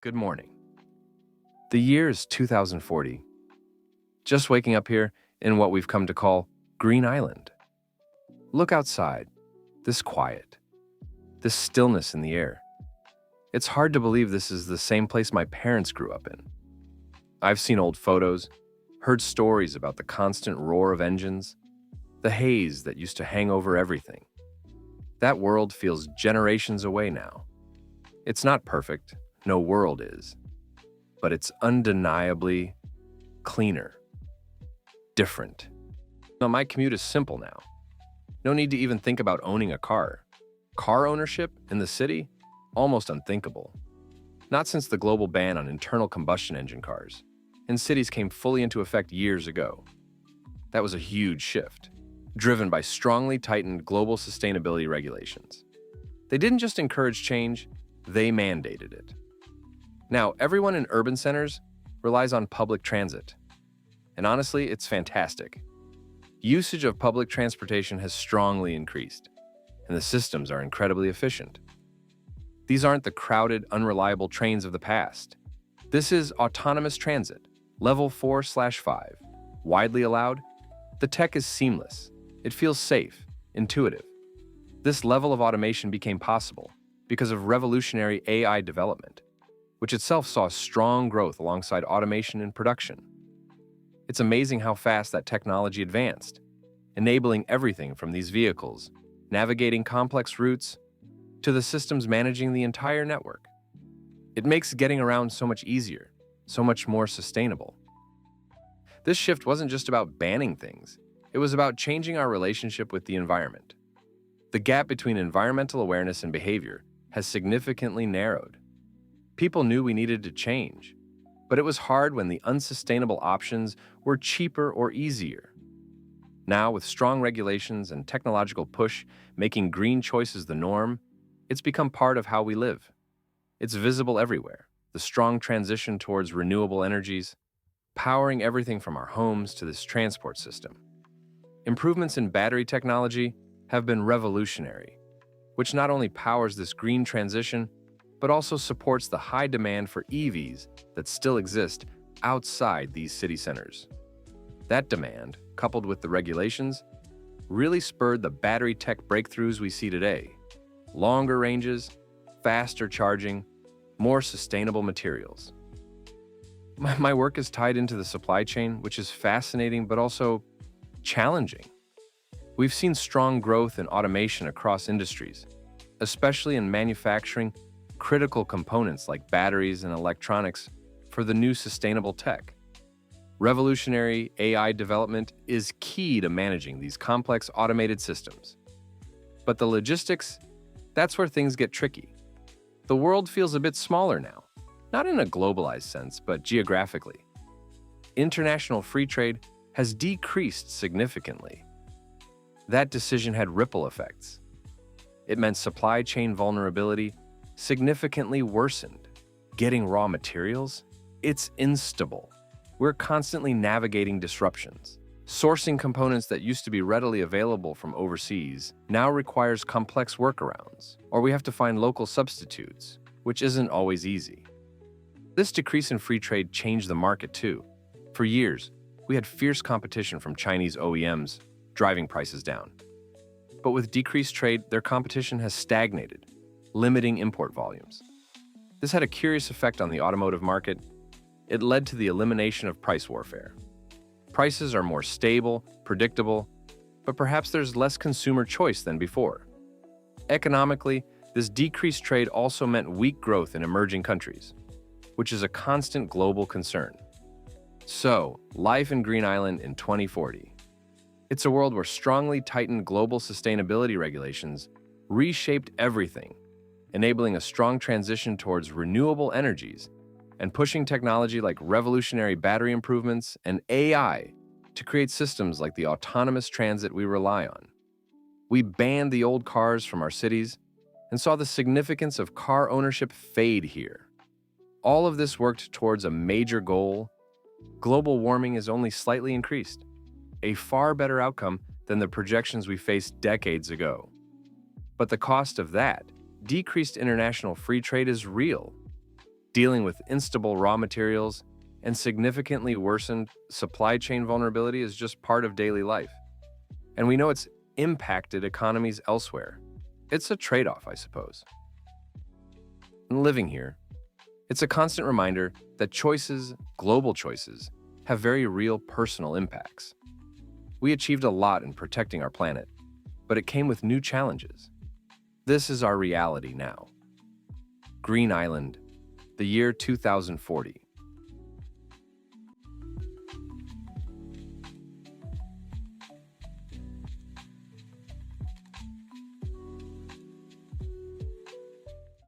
Good morning. The year is 2040. Just waking up here in what we've come to call Green Island. Look outside. This quiet. This stillness in the air. It's hard to believe this is the same place my parents grew up in. I've seen old photos, heard stories about the constant roar of engines, the haze that used to hang over everything. That world feels generations away now. It's not perfect. No world is. But it's undeniably cleaner, different. Now, my commute is simple now. No need to even think about owning a car. Car ownership in the city? Almost unthinkable. Not since the global ban on internal combustion engine cars in cities came fully into effect years ago. That was a huge shift, driven by strongly tightened global sustainability regulations. They didn't just encourage change, they mandated it. Now, everyone in urban centers relies on public transit. And honestly, it's fantastic. Usage of public transportation has strongly increased, and the systems are incredibly efficient. These aren't the crowded, unreliable trains of the past. This is autonomous transit, level 4/5. Widely allowed, the tech is seamless. It feels safe, intuitive. This level of automation became possible because of revolutionary AI development, which itself saw strong growth alongside automation in production. It's amazing how fast that technology advanced, enabling everything from these vehicles, navigating complex routes, to the systems managing the entire network. It makes getting around so much easier, so much more sustainable. This shift wasn't just about banning things, it was about changing our relationship with the environment. The gap between environmental awareness and behavior has significantly narrowed. People knew we needed to change, but it was hard when the unsustainable options were cheaper or easier. Now, with strong regulations and technological push making green choices the norm, it's become part of how we live. It's visible everywhere, the strong transition towards renewable energies, powering everything from our homes to this transport system. Improvements in battery technology have been revolutionary, which not only powers this green transition, but also supports the high demand for EVs that still exist outside these city centers. That demand, coupled with the regulations, really spurred the battery tech breakthroughs we see today. Longer ranges, faster charging, more sustainable materials. My work is tied into the supply chain, which is fascinating but also challenging. We've seen strong growth in automation across industries, especially in manufacturing critical components like batteries and electronics for the new sustainable tech. Revolutionary AI development is key to managing these complex automated systems. But the logistics, that's where things get tricky. The world feels a bit smaller now, not in a globalized sense, but geographically. International free trade has decreased significantly. That decision had ripple effects. It meant supply chain vulnerability significantly worsened. Getting raw materials? It's instable. We're constantly navigating disruptions. Sourcing components that used to be readily available from overseas now requires complex workarounds, or we have to find local substitutes, which isn't always easy. This decrease in free trade changed the market too. For years, we had fierce competition from Chinese OEMs, driving prices down. But with decreased trade, their competition has stagnated, limiting import volumes. This had a curious effect on the automotive market. It led to the elimination of price warfare. Prices are more stable, predictable, but perhaps there's less consumer choice than before. Economically, this decreased trade also meant weak growth in emerging countries, which is a constant global concern. So, life in Green Island in 2040. It's a world where strongly tightened global sustainability regulations reshaped everything, enabling a strong transition towards renewable energies and pushing technology like revolutionary battery improvements and AI to create systems like the autonomous transit we rely on. We banned the old cars from our cities and saw the significance of car ownership fade here. All of this worked towards a major goal. Global warming is only slightly increased, a far better outcome than the projections we faced decades ago. But the cost of that, decreased international free trade, is real. Dealing with instable raw materials and significantly worsened supply chain vulnerability is just part of daily life. And we know it's impacted economies elsewhere. It's a trade-off, I suppose. And living here, it's a constant reminder that choices, global choices, have very real personal impacts. We achieved a lot in protecting our planet, but it came with new challenges. This is our reality now. Green Island, the year 2040.